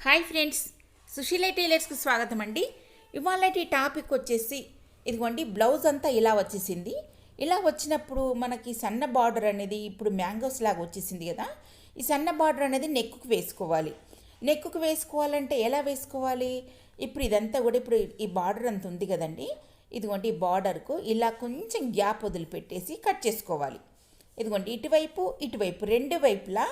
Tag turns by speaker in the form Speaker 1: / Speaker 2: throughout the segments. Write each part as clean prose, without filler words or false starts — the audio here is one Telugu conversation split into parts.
Speaker 1: హాయ్ ఫ్రెండ్స్, సుశీల టైలర్స్కి స్వాగతం అండి. ఇవాళ ఈ టాపిక్ వచ్చేసి ఇదిగోండి, బ్లౌజ్ అంతా ఇలా వచ్చేసింది. ఇలా వచ్చినప్పుడు మనకి సన్న బార్డర్ అనేది ఇప్పుడు మ్యాంగోస్ లాగా వచ్చేసింది కదా. ఈ సన్న బార్డర్ అనేది నెక్కుకు వేసుకోవాలి. నెక్కుకు వేసుకోవాలంటే ఎలా వేసుకోవాలి? ఇప్పుడు ఇదంతా కూడా ఇప్పుడు ఈ బార్డర్ అంత ఉంది కదండి. ఇదిగోండి, ఈ బార్డర్కు ఇలా కొంచెం గ్యాప్ వదిలిపెట్టేసి కట్ చేసుకోవాలి. ఇదిగోండి, ఇటువైపు రెండు వైపులా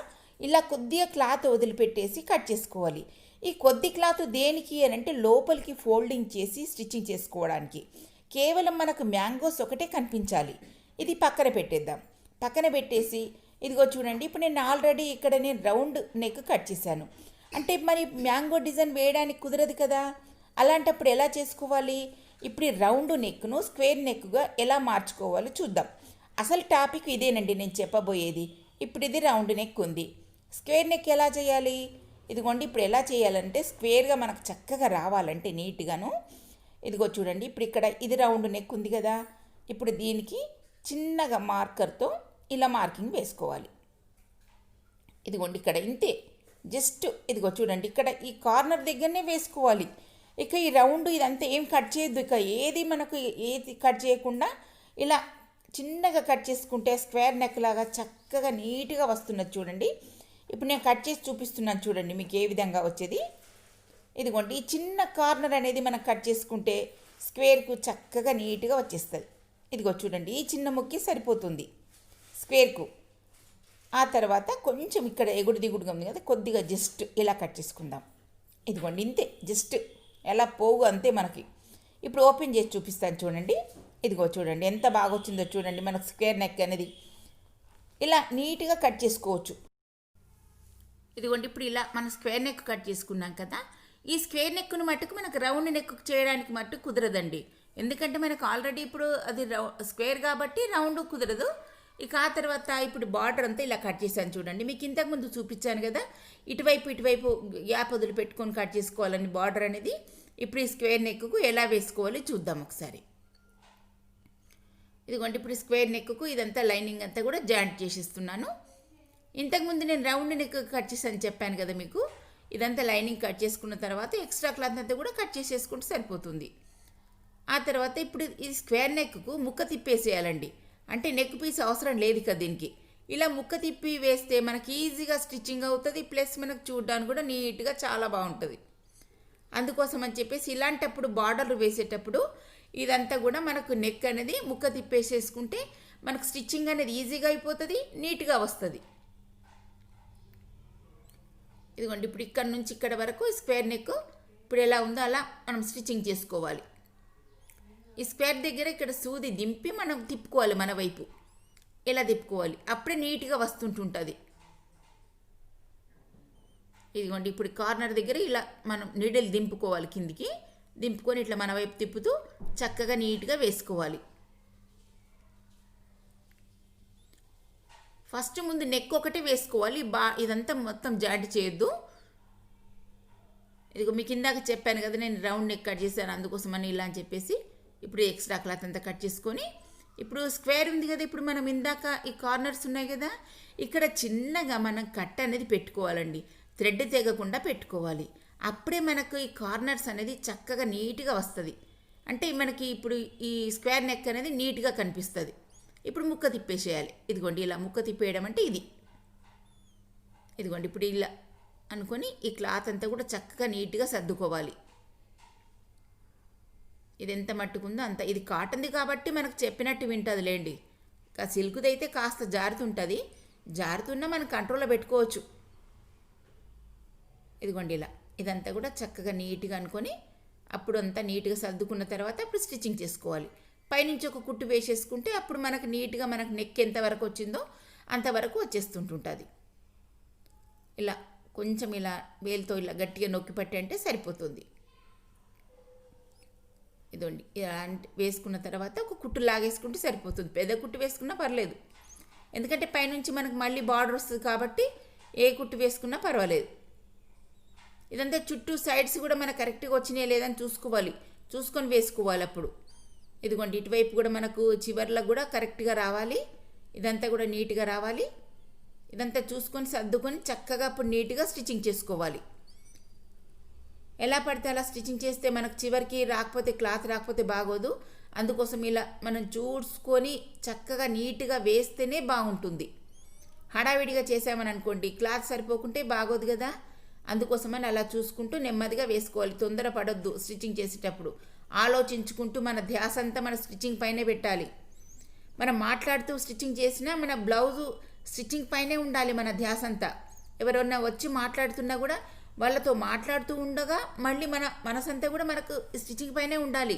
Speaker 1: ఇలా కొద్దిగా క్లాత్ వదిలిపెట్టేసి కట్ చేసుకోవాలి. ఈ కొద్ది క్లాత్ దేనికి అని అంటే లోపలికి ఫోల్డింగ్ చేసి స్టిచ్చింగ్ చేసుకోవడానికి. కేవలం మనకు మ్యాంగోస్ ఒకటే కనిపించాలి. ఇది పక్కన పెట్టేద్దాం. పక్కన పెట్టేసి ఇదిగో చూడండి, ఇప్పుడు నేను ఆల్రెడీ ఇక్కడ రౌండ్ నెక్ కట్ చేశాను. అంటే మరి మ్యాంగో డిజైన్ వేయడానికి కుదరదు కదా. అలాంటప్పుడు ఎలా చేసుకోవాలి? ఇప్పుడు ఈ రౌండ్ నెక్ను స్క్వేర్ నెక్గా ఎలా మార్చుకోవాలో చూద్దాం. అసలు టాపిక్ ఇదేనండి నేను చెప్పబోయేది. ఇప్పుడు ఇది రౌండ్ నెక్ ఉంది. స్క్వేర్ నెక్ ఎలా చేయాలి? ఇదిగోండి, ఇప్పుడు ఎలా చేయాలంటే స్క్వేర్గా మనకు చక్కగా రావాలంటే నీట్గాను. ఇదిగో చూడండి, ఇప్పుడు ఇక్కడ ఇది రౌండ్ నెక్ ఉంది కదా. ఇప్పుడు దీనికి చిన్నగా మార్కర్తో ఇలా మార్కింగ్ వేసుకోవాలి. ఇదిగోండి, ఇక్కడ ఇంతే. జస్ట్ ఇదిగో చూడండి, ఇక్కడ ఈ కార్నర్ దగ్గరనే వేసుకోవాలి. ఇక ఈ రౌండ్ ఇదంతా ఏం కట్ చేయొద్దు. ఇక ఏది కట్ చేయకుండా ఇలా చిన్నగా కట్ చేసుకుంటే స్క్వేర్ నెక్ లాగా చక్కగా నీట్గా వస్తున్నది చూడండి. ఇప్పుడు నేను కట్ చేసి చూపిస్తున్నాను చూడండి మీకు ఏ విధంగా వచ్చేది. ఇదిగోండి, ఈ చిన్న కార్నర్ అనేది మనం కట్ చేసుకుంటే స్క్వేర్కు చక్కగా నీట్గా వచ్చేస్తుంది. ఇదిగో చూడండి, ఈ చిన్న ముక్కి సరిపోతుంది స్క్వేర్కు. ఆ తర్వాత కొంచెం ఇక్కడ ఎగుడు దిగుడుగా ఉంది కదా, కొద్దిగా జస్ట్ ఇలా కట్ చేసుకుందాం. ఇదిగోండి, ఇంతే. జస్ట్ ఎలా పోగు అంతే మనకి. ఇప్పుడు ఓపెన్ చేసి చూపిస్తాను చూడండి. ఇదిగో చూడండి ఎంత బాగా వచ్చిందో చూడండి. మనకు స్క్వేర్ నెక్ అనేది ఇలా నీట్గా కట్ చేసుకోవచ్చు. ఇదిగోండి, ఇప్పుడు ఇలా మనం స్క్వేర్ నెక్ కట్ చేసుకున్నాం కదా. ఈ స్క్వేర్ నెక్ను మట్టుకు మనకు రౌండ్ నెక్ చేయడానికి మట్టుకు కుదరదండి. ఎందుకంటే మనకు ఆల్రెడీ ఇప్పుడు అది స్క్వేర్ కాబట్టి రౌండ్ కుదరదు. ఇక ఆ తర్వాత ఇప్పుడు బార్డర్ అంతా ఇలా కట్ చేశాను చూడండి. మీకు ఇంతకుముందు చూపించాను కదా, ఇటువైపు గ్యాప్ వదిలి పెట్టుకొని కట్ చేసుకోవాలని బార్డర్ అనేది. ఇప్పుడు ఈ స్క్వేర్ నెక్కు ఎలా వేసుకోవాలి చూద్దాం ఒకసారి. ఇదిగోండి, ఇప్పుడు స్క్వేర్ నెక్కు ఇదంతా లైనింగ్ అంతా కూడా జాయింట్ చేసేస్తున్నాను. ఇంతకుముందు నేను రౌండ్ నెక్ కట్ చేసాను చెప్పాను కదా మీకు. ఇదంతా లైనింగ్ కట్ చేసుకున్న తర్వాత ఎక్స్ట్రా క్లాత్ అంతా కూడా కట్ చేసేసుకుంటే సరిపోతుంది. ఆ తర్వాత ఇప్పుడు ఈ స్క్వేర్ నెక్కు ముక్క తిప్పేసేయాలండి. అంటే నెక్ పీస్ అవసరం లేదు కదా దీనికి. ఇలా ముక్క తిప్పి వేస్తే మనకి ఈజీగా స్టిచ్చింగ్ అవుతుంది. ప్లస్ మనకు చూడడానికి కూడా నీట్గా చాలా బాగుంటుంది. అందుకోసం అని చెప్పేసి ఇలాంటప్పుడు బార్డర్లు వేసేటప్పుడు ఇదంతా కూడా మనకు నెక్ అనేది ముక్క తిప్పేసేసుకుంటే మనకు స్టిచ్చింగ్ అనేది ఈజీగా అయిపోతుంది, నీట్గా వస్తుంది. ఇదిగోండి, ఇప్పుడు ఇక్కడ నుంచి ఇక్కడ వరకు స్క్వేర్ నెక్ ఇప్పుడు ఎలా ఉందో అలా మనం స్టిచ్చింగ్ చేసుకోవాలి. ఈ స్క్వేర్ దగ్గర ఇక్కడ సూది దింపి మనం తిప్పుకోవాలి, మన వైపు ఇలా తిప్పుకోవాలి. అప్పుడే నీట్గా వస్తుంటుంటుంది. ఇదిగోండి, ఇప్పుడు కార్నర్ దగ్గర ఇలా మనం నీడిల్ దింపుకోవాలి, కిందికి దింపుకొని ఇట్లా మన వైపు తిప్పుతూ చక్కగా నీట్గా వేసుకోవాలి. ఫస్ట్ ముందు నెక్ ఒకటే వేసుకోవాలి. ఇదంతా మొత్తం జాయింట్ చేయొద్దు. ఇదిగో మీకు ఇందాక చెప్పాను కదా, నేను రౌండ్ నెక్ కట్ చేశాను అందుకోసమని ఇలా అని చెప్పేసి ఇప్పుడు ఎక్స్ట్రా క్లాత్ అంతా కట్ చేసుకొని ఇప్పుడు స్క్వేర్ ఉంది కదా. ఇప్పుడు మనం ఇందాక ఈ కార్నర్స్ ఉన్నాయి కదా, ఇక్కడ చిన్నగా మనం కట్ అనేది పెట్టుకోవాలండి. థ్రెడ్ తెగకుండా పెట్టుకోవాలి. అప్పుడే మనకు ఈ కార్నర్స్ అనేది చక్కగా నీట్గా వస్తుంది. అంటే మనకి ఇప్పుడు ఈ స్క్వేర్ నెక్ అనేది నీట్గా కనిపిస్తుంది. ఇప్పుడు ముక్క తిప్పేసేయాలి. ఇదిగోండి, ఇలా ముక్క తిప్పేయడం అంటే ఇది. ఇదిగోండి, ఇప్పుడు ఇలా అనుకొని ఈ క్లాత్ అంతా కూడా చక్కగా నీట్గా సర్దుకోవాలి. ఇది ఎంత మట్టుకుందో అంత. ఇది కాటన్ది కాబట్టి మనకు చెప్పినట్టు వింటుంది లేండి. సిల్క్ది అయితే కాస్త జారుతుంటుంది. జారుతున్నా మనం కంట్రోల్లో పెట్టుకోవచ్చు. ఇదిగోండి, ఇలా ఇదంతా కూడా చక్కగా నీట్గా అనుకొని అప్పుడు అంతా నీట్గా సర్దుకున్న తర్వాత అప్పుడు స్టిచ్చింగ్ చేసుకోవాలి. పైనుంచి ఒక కుట్టు వేసేసుకుంటే అప్పుడు మనకు నీట్గా మనకు నెక్ ఎంతవరకు వచ్చిందో అంతవరకు వచ్చేస్తుంటుంటుంది. ఇలా కొంచెం ఇలా వేలుతో ఇలా గట్టిగా నొక్కి పట్టి అంటే సరిపోతుంది. ఇదండి, ఇలా వేసుకున్న తర్వాత ఒక కుట్టు లాగేసుకుంటే సరిపోతుంది. పెద్ద కుట్టు వేసుకున్నా పర్లేదు, ఎందుకంటే పైనుంచి మనకు మళ్ళీ బార్డర్ వస్తుంది కాబట్టి ఏ కుట్టు వేసుకున్నా పర్వాలేదు. ఇదంతా చుట్టూ సైడ్స్ కూడా మనకు కరెక్ట్గా వచ్చినాయా లేదని చూసుకొని వేసుకోవాలి అప్పుడు. ఇదిగోండి, ఇటువైపు కూడా మనకు చివర్లకు కూడా కరెక్ట్గా రావాలి. ఇదంతా కూడా నీట్గా రావాలి. ఇదంతా చూసుకొని సర్దుకొని చక్కగా అప్పుడు నీట్గా స్టిచ్చింగ్ చేసుకోవాలి. ఎలా పడితే అలా స్టిచ్చింగ్ చేస్తే మనకు చివరికి రాకపోతే క్లాత్ రాకపోతే బాగోదు. అందుకోసం ఇలా మనం చూసుకొని చక్కగా నీట్గా వేస్తేనే బాగుంటుంది. హడావిడిగా చేసామని అనుకోండి క్లాత్ సరిపోకుంటే బాగోదు కదా. అందుకోసమని అలా చూసుకుంటూ నెమ్మదిగా వేసుకోవాలి. తొందర పడొద్దు స్టిచ్చింగ్ చేసేటప్పుడు. ఆలోచించుకుంటూ మన ధ్యాస అంతా మన స్టిచ్చింగ్ పైనే పెట్టాలి. మనం మాట్లాడుతూ స్టిచ్చింగ్ చేసినా మన బ్లౌజు స్టిచ్చింగ్ పైనే ఉండాలి మన ధ్యాస అంతా. ఎవరన్నా వచ్చి మాట్లాడుతున్నా కూడా వాళ్ళతో మాట్లాడుతూ ఉండగా మళ్ళీ మన మనసంతా కూడా మనకు స్టిచ్చింగ్ పైనే ఉండాలి.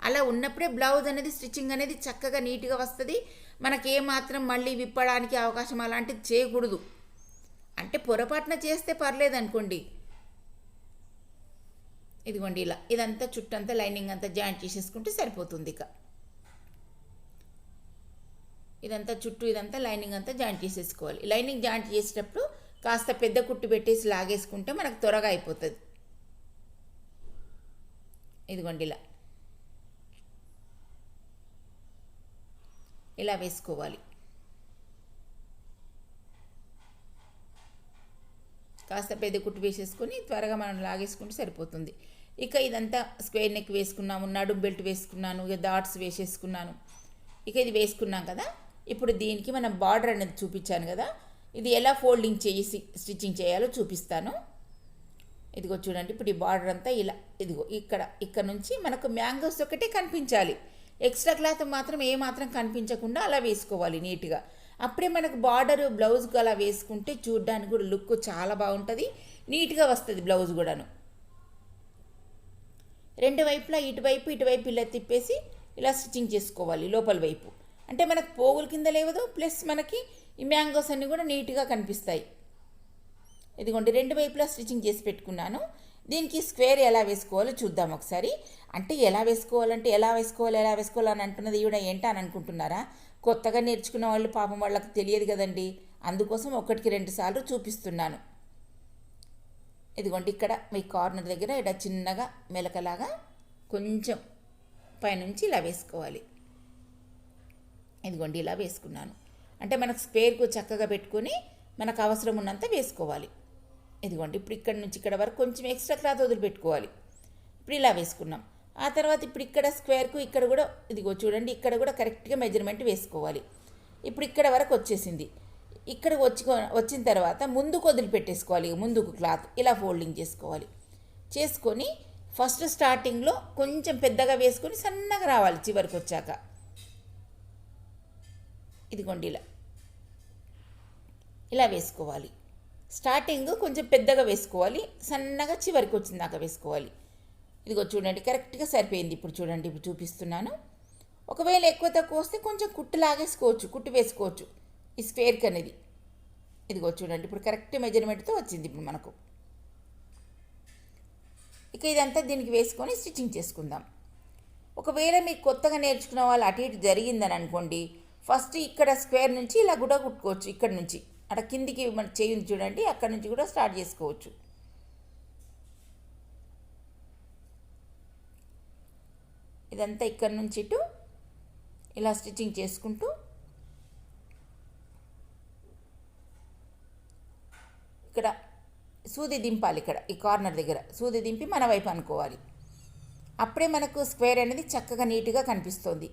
Speaker 1: అలా ఉన్నప్పుడే బ్లౌజ్ అనేది స్టిచ్చింగ్ అనేది చక్కగా నీట్గా వస్తుంది. మనకి ఏమాత్రం మళ్ళీ విప్పడానికి అవకాశం అలాంటిది చేయకూడదు. అంటే పొరపాటున చేస్తే పర్లేదు అనుకోండి. ఇదిగోండి ఇలా ఇదంతా చుట్టంతా లైనింగ్ అంతా జాయింట్ చేసేసుకుంటే సరిపోతుంది. ఇక ఇదంతా చుట్టూ ఇదంతా లైనింగ్ అంతా జాయింట్ చేసేసుకోవాలి. లైనింగ్ జాయింట్ చేసేటప్పుడు కాస్త పెద్ద కుట్టు పెట్టేసి లాగేసుకుంటే మనకు త్వరగా అయిపోతుంది. ఇదిగోండి ఇలా వేసుకోవాలి. కాస్త పెద్ద కుట్టు వేసేసుకొని త్వరగా మనం లాగేసుకుంటే సరిపోతుంది. ఇక ఇదంతా స్క్వేర్ నెక్ వేసుకున్నాము, నడుం బెల్ట్ వేసుకున్నాను, ఇక డాట్స్ వేసేసుకున్నాను. ఇక ఇది వేసుకున్నాం కదా. ఇప్పుడు దీనికి మనం బార్డర్ అనేది చూపించాను కదా, ఇది ఎలా ఫోల్డింగ్ చేసి స్టిచ్చింగ్ చేయాలో చూపిస్తాను. ఇదిగో చూడండి. ఇప్పుడు ఈ బార్డర్ అంతా ఇలా ఇదిగో ఇక్కడ నుంచి మనకు మ్యాంగోస్ ఒకటే కనిపించాలి. ఎక్స్ట్రా క్లాత్ మాత్రం ఏమాత్రం కనిపించకుండా అలా వేసుకోవాలి నీట్గా. అప్పుడే మనకు బార్డర్ బ్లౌజ్కి అలా వేసుకుంటే చూడడానికి కూడా లుక్ చాలా బాగుంటుంది, నీట్గా వస్తుంది బ్లౌజ్ కూడాను. రెండు వైపులా ఇటువైపు ఇలా తిప్పేసి ఇలా స్టిచ్చింగ్ చేసుకోవాలి లోపల వైపు. అంటే మనకు పోగుల కింద లేవదు, ప్లస్ మనకి ఈ మ్యాంగోస్ అన్నీ కూడా నీట్గా కనిపిస్తాయి. ఇదిగోండి రెండు వైపులా స్టిచ్చింగ్ చేసి పెట్టుకున్నాను. దీనికి స్క్వేర్ ఎలా వేసుకోవాలో చూద్దాం ఒకసారి. అంటే ఎలా వేసుకోవాలి అని అంటున్నది ఈవిడ ఏంటా అని అనుకుంటున్నారా? కొత్తగా నేర్చుకున్న వాళ్ళు పాపం వాళ్ళకి తెలియదు కదండి. అందుకోసం 1-2 సార్లు చూపిస్తున్నాను. ఇదిగోండి ఇక్కడ మీ కార్నర్ దగ్గర ఇలా చిన్నగా మెలకలాగా కొంచెం పైనుంచి ఇలా వేసుకోవాలి. ఇదిగోండి ఇలా వేసుకున్నాను. అంటే మనకు స్క్వేర్కు చక్కగా పెట్టుకొని మనకు అవసరం ఉన్నంత వేసుకోవాలి. ఇదిగోండి ఇప్పుడు ఇక్కడ నుంచి ఇక్కడ వరకు కొంచెం ఎక్స్ట్రా క్లాత్ వదిలిపెట్టుకోవాలి. ఇప్పుడు ఇలా వేసుకున్నాం. ఆ తర్వాత ఇప్పుడు ఇక్కడ స్క్వేర్కు ఇక్కడ కూడా ఇదిగో చూడండి ఇక్కడ కూడా కరెక్ట్గా మెజర్మెంట్ వేసుకోవాలి. ఇప్పుడు ఇక్కడ వరకు వచ్చేసింది. ఇక్కడ వచ్చిన తర్వాత ముందుకు వదిలిపెట్టేసుకోవాలి. ముందుకు క్లాత్ ఇలా ఫోల్డింగ్ చేసుకొని ఫస్ట్ స్టార్టింగ్లో కొంచెం పెద్దగా వేసుకొని సన్నగా రావాలి. చివరికి వచ్చాక ఇదిగోండి ఇలా వేసుకోవాలి. స్టార్టింగ్ కొంచెం పెద్దగా వేసుకోవాలి, సన్నగా చివరికి వచ్చిందాక వేసుకోవాలి. ఇదిగో చూడండి కరెక్ట్గా సరిపోయింది. ఇప్పుడు చూడండి ఇప్పుడు చూపిస్తున్నాను. ఒకవేళ ఎక్కువ తక్కువ వస్తే కొంచెం కుట్టు లాగేసుకోవచ్చు, కుట్టు వేసుకోవచ్చు ఈ స్క్వేర్కి అనేది. ఇదిగో చూడండి ఇప్పుడు కరెక్ట్ మెజర్మెంట్తో వచ్చింది ఇప్పుడు మనకు. ఇక ఇదంతా దీనికి వేసుకొని స్టిచ్చింగ్ చేసుకుందాం. ఒకవేళ మీకు కొత్తగా నేర్చుకున్న వాళ్ళు అటు ఇటు జరిగిందని అనుకోండి, ఫస్ట్ ఇక్కడ స్క్వేర్ నుంచి ఇలా కూడా కుట్టుకోవచ్చు. ఇక్కడ నుంచి అక్కడ కిందికి మన చేయింది చూడండి, అక్కడ నుంచి కూడా స్టార్ట్ చేసుకోవచ్చు. ఇదంతా ఇక్కడ నుంచి ఇటు ఇలా స్టిచ్చింగ్ చేసుకుంటూ ఇక్కడ సూది దింపాలి. ఇక్కడ ఈ కార్నర్ దగ్గర సూది దింపి మన వైపు అనుకోవాలి. అప్పుడే మనకు స్క్వేర్ అనేది చక్కగా నీట్గా కనిపిస్తుంది.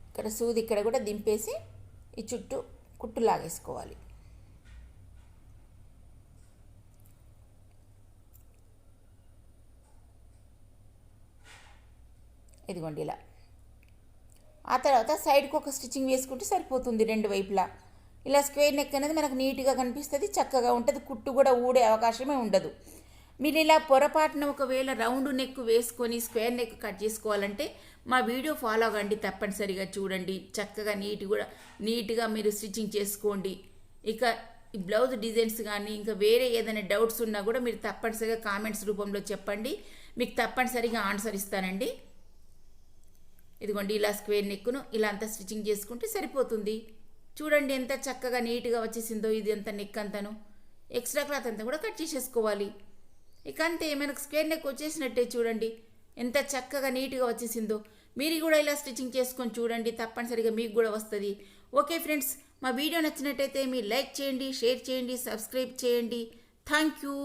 Speaker 1: ఇక్కడ సూది ఇక్కడ కూడా దింపేసి ఈ చుట్టూ కుట్టు లాగేసుకోవాలి. ఇదిగోండి ఇలా. ఆ తర్వాత సైడ్కి ఒక స్టిచ్చింగ్ వేసుకుంటే సరిపోతుంది రెండు వైపులా. ఇలా స్క్వేర్ నెక్ అనేది మనకు నీట్గా కనిపిస్తుంది, చక్కగా ఉంటుంది, కుట్టు కూడా ఊడే అవకాశమే ఉండదు. మీరు ఇలా పొరపాటున ఒకవేళ రౌండ్ నెక్ వేసుకొని స్క్వేర్ నెక్ కట్ చేసుకోవాలంటే మా వీడియో ఫాలో అవ్వండి, తప్పనిసరిగా చూడండి. చక్కగా నీట్గా మీరు స్టిచ్చింగ్ చేసుకోండి. ఇక ఈ బ్లౌజ్ డిజైన్స్ కానీ ఇంకా వేరే ఏదైనా డౌట్స్ ఉన్నా కూడా మీరు తప్పనిసరిగా కామెంట్స్ రూపంలో చెప్పండి, మీకు తప్పనిసరిగా ఆన్సర్ ఇస్తానండి. ఇదిగోండి ఇలా స్క్వేర్ నెక్ను ఇలా అంతా స్టిచ్చింగ్ చేసుకుంటే సరిపోతుంది. చూడండి ఎంత చక్కగా నీట్గా వచ్చేసిందో. ఇది అంత నెక్ అంతాను ఎక్స్ట్రా క్లాత్ అంతా కూడా కట్ చేసేసుకోవాలి. ఇక అంతే మనకు స్క్వేర్ నెక్ వచ్చేసినట్టే. చూడండి ఎంత చక్కగా నీట్గా వచ్చేసిందో. మీరు కూడా ఇలా స్టిచ్చింగ్ చేసుకొని చూడండి, తప్పనిసరిగా మీకు కూడా వస్తుంది. ఓకే ఫ్రెండ్స్, మా వీడియో నచ్చినట్టయితే మీరు లైక్ చేయండి, షేర్ చేయండి, సబ్స్క్రైబ్ చేయండి. Thank you.